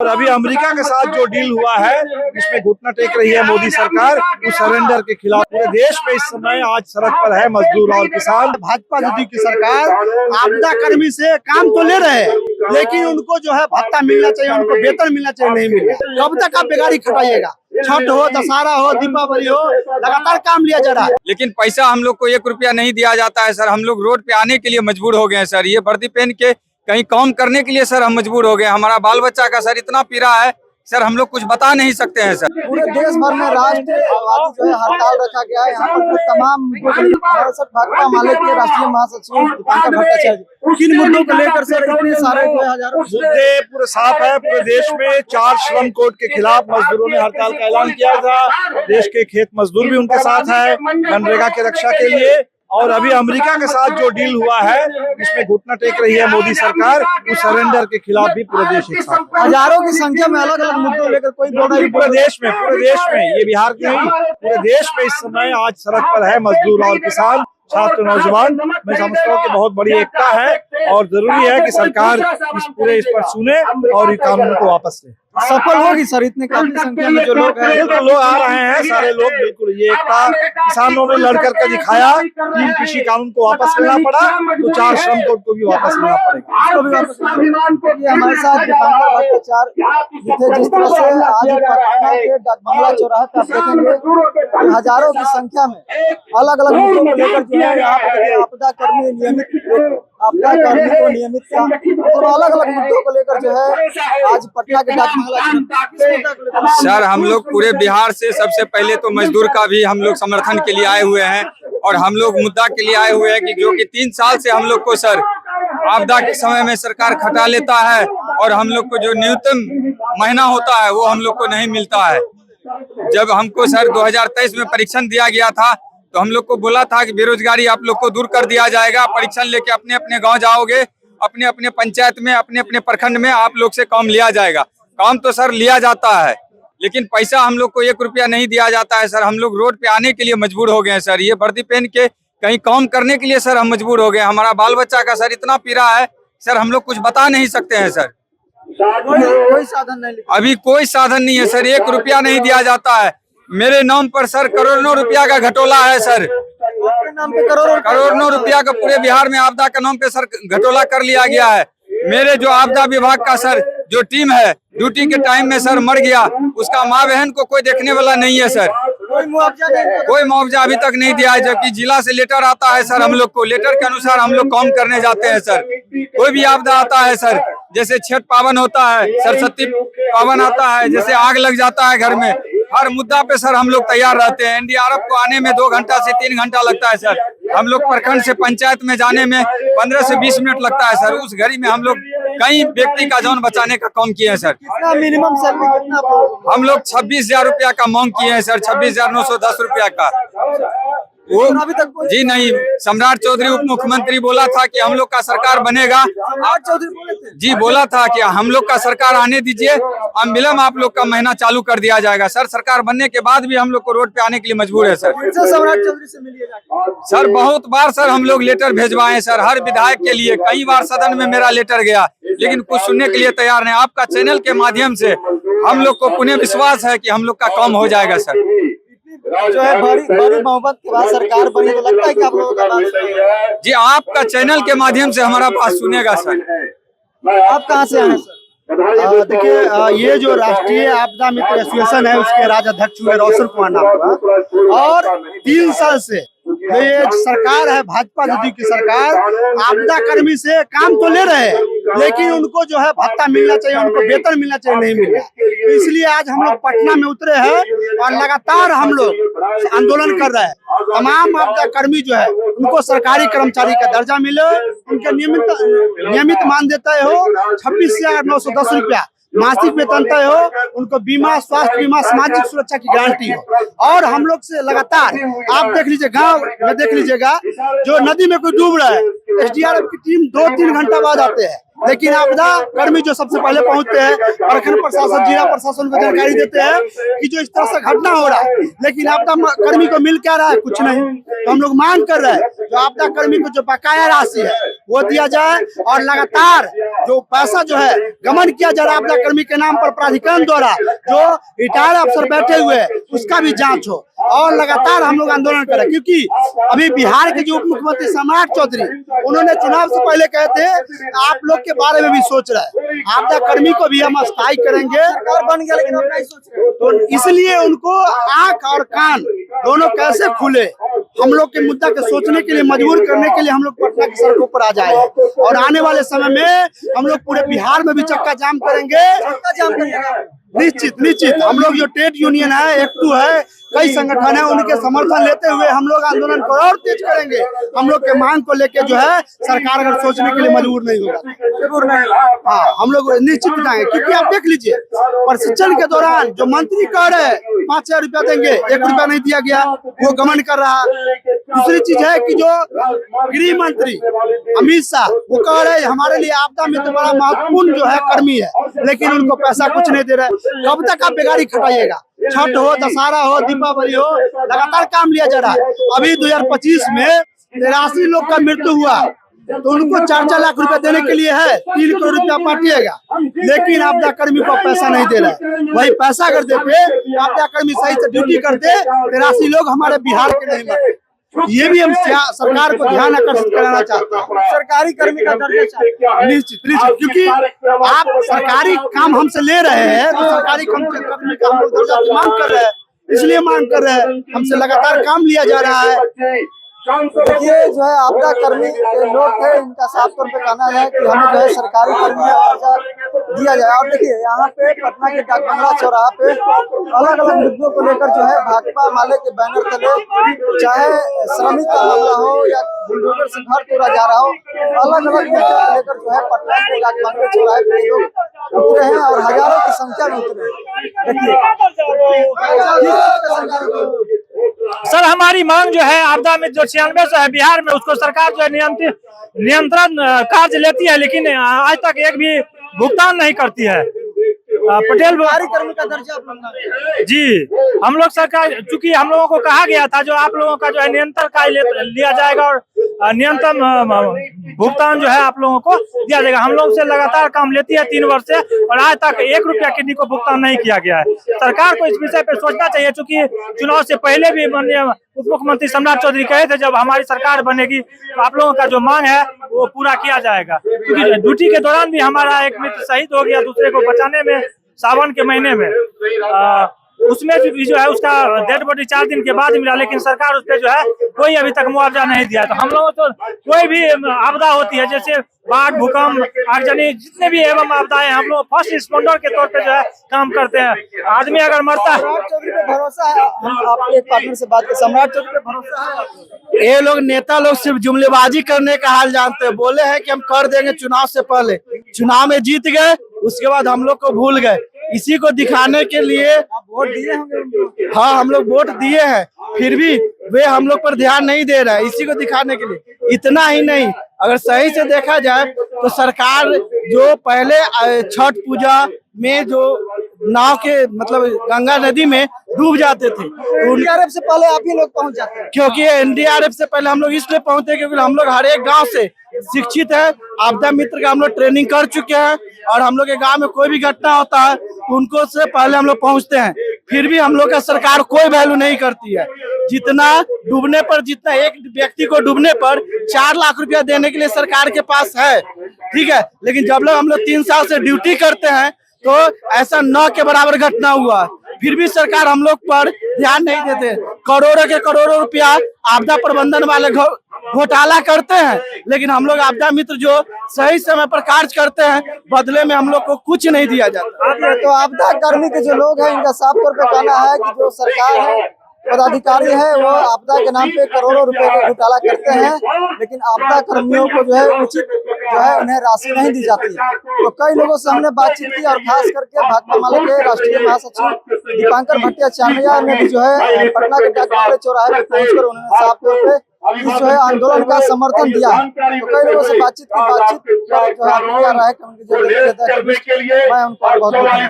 और अभी अमेरिका के साथ जो डील हुआ है जिसमें घुटना टेक रही है मोदी सरकार उस सरेंडर के खिलाफ पूरे देश में इस समय आज सड़क पर है मजदूर और किसान। भाजपा मोदी की सरकार आपदा कर्मी से काम तो ले रहे हैं लेकिन उनको जो है भत्ता मिलना चाहिए, उनको वेतन मिलना चाहिए, नहीं मिल रहा। कब तक आप बेगारी खटाइएगा? छठ हो, दशहरा हो, दीपावली हो, लगातार काम लिया जा रहा है लेकिन पैसा हम लोग को 1 रुपया नहीं दिया जाता है सर। हम लोग रोड पे आने के लिए मजबूर हो गए हैं सर। ये वर्दी पहन के कहीं काम करने के लिए सर हम मजबूर हो गए। हमारा बाल बच्चा का सर इतना पीड़ा है सर, हम लोग कुछ बता नहीं सकते हैं सर। पूरे देश भर में राष्ट्रीय आबादी जो है हड़ताल रखा गया है। यहाँ पर तमाम भाजपा माले के राष्ट्रीय महासचिव दीपांकर भट्टाचार्य किन मुद्दों को लेकर सर इतने सारे जो है हजारों मुद्दे पूरे साफ है। पूरे देश में 4 श्रम कोड के खिलाफ मजदूरों ने हड़ताल का ऐलान किया था। देश के खेत मजदूर भी उनके साथ है मनरेगा की रक्षा के लिए। और अभी अमेरिका के साथ जो डील हुआ है जिसमें घुटना टेक रही है मोदी सरकार उस सरेंडर के खिलाफ भी पूरे देश एक साथ है। हजारों की संख्या में अलग अलग मुद्दों लेकर कोई पूरे देश में ये बिहार की नहीं, पूरे देश में इस समय आज सड़क पर है मजदूर और किसान, छात्र, नौजवान। मैं समझता हूँ कि बहुत बड़ी एकता है और जरूरी है कि सरकार इस पर सुने और इस कानून को वापस ले। सफल होगी सर? इतने काफी संख्या में जो लोग हैं, बिल्कुल लोग आ रहे हैं, सारे लोग। बिल्कुल ये एकता किसानों ने लड़ करके दिखाया। 3 कृषि कानून को वापस लेना पड़ा तो 4 श्रम कोड को भी वापस लेना पड़ेगा। हमारे साथ दीपांकर भट्टाचार्य जिस तरह से आज पटना के डाक बंगला चौराहे पर देखेंगे हजारों की संख्या में अलग अलग मुद्दों को लेकर जो है यहाँ पर आपदा कर्मी को नियमित का और अलग अलग मुद्दों को लेकर जो है आज पटना के डाक बंगला सर हम लोग पूरे बिहार से सबसे पहले तो मजदूर का भी हम लोग समर्थन के लिए आए हुए हैं और हम लोग मुद्दा के लिए आए हुए हैं कि जो कि 3 साल से हम लोग को सर आपदा के समय में सरकार खटा लेता है और हम लोग को जो न्यूनतम महीना होता है वो हम लोग को नहीं मिलता है। जब हमको सर 2023 में परीक्षण दिया गया था तो हम लोग को बोला था कि बेरोजगारी आप लोग को दूर कर दिया जाएगा। परीक्षण लेके अपने अपने गांव जाओगे, अपने अपने पंचायत में, अपने अपने प्रखंड में आप लोग से काम लिया जाएगा। काम तो सर लिया जाता है लेकिन पैसा हम लोग को 1 रुपया नहीं दिया जाता है सर। हम लोग रोड पे आने के लिए मजबूर हो गए हैं सर। ये वर्दी पहन के कहीं काम करने के लिए सर हम मजबूर हो गए। हमारा बाल बच्चा का सर इतना पीड़ा है सर, हम लोग कुछ बता नहीं सकते हैं सर। कोई साधन नहीं, अभी कोई साधन नहीं है सर। 1 रुपया नहीं दिया जाता है। मेरे नाम पर सर करोड़ों रुपया का घटोला है सर। नाम पे करोड़ों रुपया का पूरे बिहार में आपदा के नाम पे सर घटोला कर लिया गया है। मेरे जो आपदा विभाग का सर जो टीम है ड्यूटी के टाइम में सर मर गया, उसका माँ बहन को कोई देखने वाला नहीं है सर। कोई मुआवजा अभी तक नहीं दिया है, जबकि जिला से लेटर आता है सर। हम लोग को लेटर के अनुसार हम लोग काम करने जाते हैं सर। कोई भी आपदा आता है सर, जैसे छठ पावन होता है, सरस्वती पावन आता है, जैसे आग लग जाता है घर में, हर मुद्दा पे सर हम लोग तैयार रहते हैं। एनडीआरएफ को आने में 2 घंटा से 3 घंटा लगता है सर। हम लोग प्रखंड से पंचायत में जाने में 15 से 20 मिनट लगता है सर। उस घड़ी में हम लोग कई व्यक्ति का जान बचाने का काम किए हैं सर। कितना मिनिमम सैलरी कितना? हम लोग 26,000 रुपया का मांग किए हैं सर, 26,910 रुपया का। वो अभी तक जी नहीं, सम्राट चौधरी उप मुख्यमंत्री बोला था कि हम लोग का सरकार बनेगा। जी बोला था कि हम लोग का सरकार आने दीजिए, अविलंब आप लोग का महीना चालू कर दिया जाएगा। सर सरकार बनने के बाद भी हम लोग को रोड पे आने के लिए मजबूर है सर। सम्राट चौधरी से मिलिए सर बहुत बार सर हम लोग लेटर भेजवाए सर, हर विधायक के लिए। कई बार सदन में मेरा लेटर गया लेकिन कुछ सुनने के लिए तैयार नहीं। आपका चैनल के माध्यम से हम लोग को पुनः विश्वास है कि हम लोग का काम हो जाएगा सर। जो है बड़ी मोहब्बत के बाद सरकार बनी तो लगता है कि आप लोगों का जी आपका चैनल के माध्यम से हमारा बात सुनेगा सर। आप कहाँ से आए सर? देखिए ये जो राष्ट्रीय आपदा मित्र एसोसिएशन है उसके राज्याध्यक्ष हुए रोशन कुमार नाम का, और 3 साल से ये सरकार है भाजपा मोदी की सरकार आपदा कर्मी से काम तो ले रहे हैं लेकिन उनको जो है भत्ता मिलना चाहिए, उनको वेतन मिलना चाहिए, नहीं मिल रहा। तो इसलिए आज हम लोग पटना में उतरे हैं और लगातार हम लोग आंदोलन कर रहे हैं। तमाम आपदा कर्मी जो है उनको सरकारी कर्मचारी का दर्जा मिले, उनके नियमित मानदेय तय हो, 26,910 रुपया मासिक वेतन तय हो, उनको बीमा, स्वास्थ्य बीमा, सामाजिक सुरक्षा की गारंटी हो। और हम लोग से लगातार आप देख लीजिए, गांव में देख लीजिएगा, जो नदी में कोई डूब रहा है एसडीआरएफ की टीम 2-3 घंटा बाद आते हैं, लेकिन आपदा कर्मी जो सबसे पहले पहुंचते हैं, प्रखंड प्रशासन, जिला प्रशासन को जानकारी देते हैं कि जो इस तरह से घटना हो रहा है, लेकिन आपदा कर्मी को मिल क्या रहा है? कुछ नहीं। तो हम लोग मांग कर रहे हैं जो आपदा कर्मी को जो बकाया राशि है वो दिया जाए, और लगातार जो पैसा जो है गमन किया जा रहा है आपदा कर्मी के नाम पर प्राधिकरण द्वारा, जो रिटायर्ड अफसर बैठे हुए हैं, उसका भी जांच हो। और लगातार हम लोग आंदोलन करें, क्योंकि अभी बिहार के जो उप मुख्यमंत्री सम्राट चौधरी, उन्होंने चुनाव से पहले कहे थे आप लोग के बारे में भी सोच रहे हैं, आपदा कर्मी को भी हम अस्थायी करेंगे, सरकार बन गया लेकिन हम नहीं सोच रहे। तो इसलिए उनको आंख और कान दोनों कैसे खुले, हम लोग के मुद्दा के सोचने के लिए मजबूर करने के लिए हम लोग पटना की सड़कों पर आ जाए, और आने वाले समय में हम लोग पूरे बिहार में भी चक्का जाम करेंगे। निश्चित हम लोग जो ट्रेड यूनियन है, एक्टू है, कई संगठन है, उनके समर्थन लेते हुए हम लोग आंदोलन को और तेज करेंगे। हम लोग के मांग को लेके जो है सरकार अगर सोचने के लिए मजबूर नहीं होगा, हाँ हम लोग निश्चित जाएंगे। क्योंकि आप देख लीजिए, प्रशिक्षण के दौरान जो मंत्री कह रहे हैं 5,000 रुपया देंगे, 1 रुपया नहीं दिया गया, वो गमन कर रहा। दूसरी चीज है कि जो गृह मंत्री अमित शाह वो कह रहे हैं हमारे लिए आपदा मित्र बड़ा महत्वपूर्ण जो है कर्मी है, लेकिन उनको पैसा कुछ नहीं दे रहे। कब तक आप बेगारी खटाइएगा? छठ हो, दशहरा हो, दीपावली हो, लगातार काम लिया जा रहा है। अभी 2025 में 83 लोग का मृत्यु हुआ, तो उनको 4-4 लाख रुपए देने के लिए है, 3 करोड़ रुपया पाटिएगा, लेकिन आपदा कर्मी को पैसा नहीं दे रहे। वही पैसा अगर देते, आपदा कर्मी सही से ड्यूटी करते, 83 लोग हमारे बिहार के नहीं मरते। ये भी हम सरकार को ध्यान आकर्षित कराना चाहते हैं। सरकारी कर्मी का दर्जा चाहिए निश्चित, क्योंकि आप सरकारी काम हमसे ले रहे हैं, तो सरकारी कर्मी का हम लोग दर्जा की मांग कर रहे हैं, इसलिए मांग कर रहे हैं। हमसे लगातार काम लिया जा रहा है। ये जो है आपदा कर्मी के लोग थे, इनका साफ तौर पे कहना है कि हमें जो है सरकारी कर्मी का दर्जा दिया जाए। और देखिए यहाँ पे पटना के डाक बंगला चौराहा पे अलग अलग मुद्दों को लेकर जो है भाकपा माले के बैनर तले, चाहे श्रमिक का मामला हो या बुलडोजर से घर तोड़ा जा रहा हो, अलग अलग मुद्दों को लेकर जो है पटना के डाक बंगला चौराहे पे लोग उतरे हैं और हजारों की संख्या में उतरे हैं। सर हमारी मांग जो है आपदा में जो 96 है बिहार में, उसको सरकार जो है नियंत्रण कार्य लेती है, लेकिन आज तक एक भी भुगतान नहीं करती है। पटेल कर्मी का दर्जा जी, हम लोग सरकार, चूंकि हम लोगों को कहा गया था जो आप लोगों का जो है नियंत्रण कार्य लिया जाएगा और न्यूनतम भुगतान जो है आप लोगों को दिया जाएगा। हम लोग से लगातार काम लेती है 3 वर्ष से, और आज तक 1 रुपया किसी को भुगतान नहीं किया गया है। सरकार को इस विषय पे सोचना चाहिए, क्योंकि चुनाव से पहले भी माननीय उप मुख्यमंत्री सम्राट चौधरी कहे थे जब हमारी सरकार बनेगी तो आप लोगों का जो मांग है वो पूरा किया जाएगा। क्योंकि ड्यूटी के दौरान भी हमारा एक मित्र शहीद हो गया दूसरे को बचाने में, सावन के महीने में, उसमें भी जो है उसका डेड बॉडी 4 दिन के बाद मिला, लेकिन सरकार उस पर जो है कोई अभी तक मुआवजा नहीं दिया। तो हम लोगों तो कोई भी आपदा होती है, जैसे बाढ़, भूकंप, आगजनी, जितने भी एवं आपदाएं, हम लोग फर्स्ट रिस्पॉन्डर के तौर पे जो है काम करते हैं। आदमी अगर मरता है, सम्राट चौधरी पे भरोसा है? हम आपके एक पार्टनर से बात करें, सम्राट चौधरी पे भरोसा है? ये लोग नेता लोग सिर्फ जुमलेबाजी करने का हाल जानते हैं। बोले हैं कि हम कर देंगे चुनाव से पहले, चुनाव में जीत गए, उसके बाद हम लोग को भूल गए। इसी को दिखाने के लिए वोट दिए होंगे। हाँ, हम लोग वोट दिए हैं, फिर भी वे हम लोग पर ध्यान नहीं दे रहा है। इसी को दिखाने के लिए। इतना ही नहीं, अगर सही से देखा जाए तो सरकार जो पहले छठ पूजा में जो नाव के मतलब गंगा नदी में डूब जाते थे, तो एनडीआरएफ से पहले आप ही लोग पहुंच जाते हैं। क्योंकि एनडीआरएफ से पहले हम लोग इसलिए पहुंचते हैं क्योंकि हम लोग हर एक गांव से शिक्षित है, आपदा मित्र का हम लोग ट्रेनिंग कर चुके हैं, और हम लोग के गांव में कोई भी घटना होता है तो उनको से पहले हम लोग पहुंचते हैं। फिर भी हम लोग का सरकार कोई वैल्यू नहीं करती है। जितना डूबने पर, जितना एक व्यक्ति को डूबने पर 4 लाख रुपया देने के लिए सरकार के पास है, ठीक है, लेकिन जब लोग हम लोग 3 साल से ड्यूटी करते हैं तो ऐसा 9 के बराबर घटना हुआ, फिर भी सरकार हम लोग पर ध्यान नहीं देते। करोड़ों के करोड़ों रुपया आपदा प्रबंधन वाले घोटाला करते हैं, लेकिन हम लोग आपदा मित्र जो सही समय पर कार्य करते हैं, बदले में हम लोग को कुछ नहीं दिया जाता। तो आपदा कर्मी के जो लोग हैं, इनका साफ तौर पे कहना है कि जो सरकार है, पदाधिकारी है, वो आपदा के नाम पे करोड़ों रुपए का घोटाला करते हैं, लेकिन आपदा कर्मियों को जो है उचित जो है उन्हें राशि नहीं दी जाती है। तो कई लोगों से हमने बातचीत की, और खास करके भाकपा माले के राष्ट्रीय महासचिव दीपांकर भट्टाचार्य ने भी जो है पटना के डाक बंगला चौराहे पर पहुंचकर उन्होंने साफ तौर पे इस जो है आंदोलन का समर्थन दिया है। तो कई लोगों से बातचीत पर जो है क्या राय मैं उनको बहुत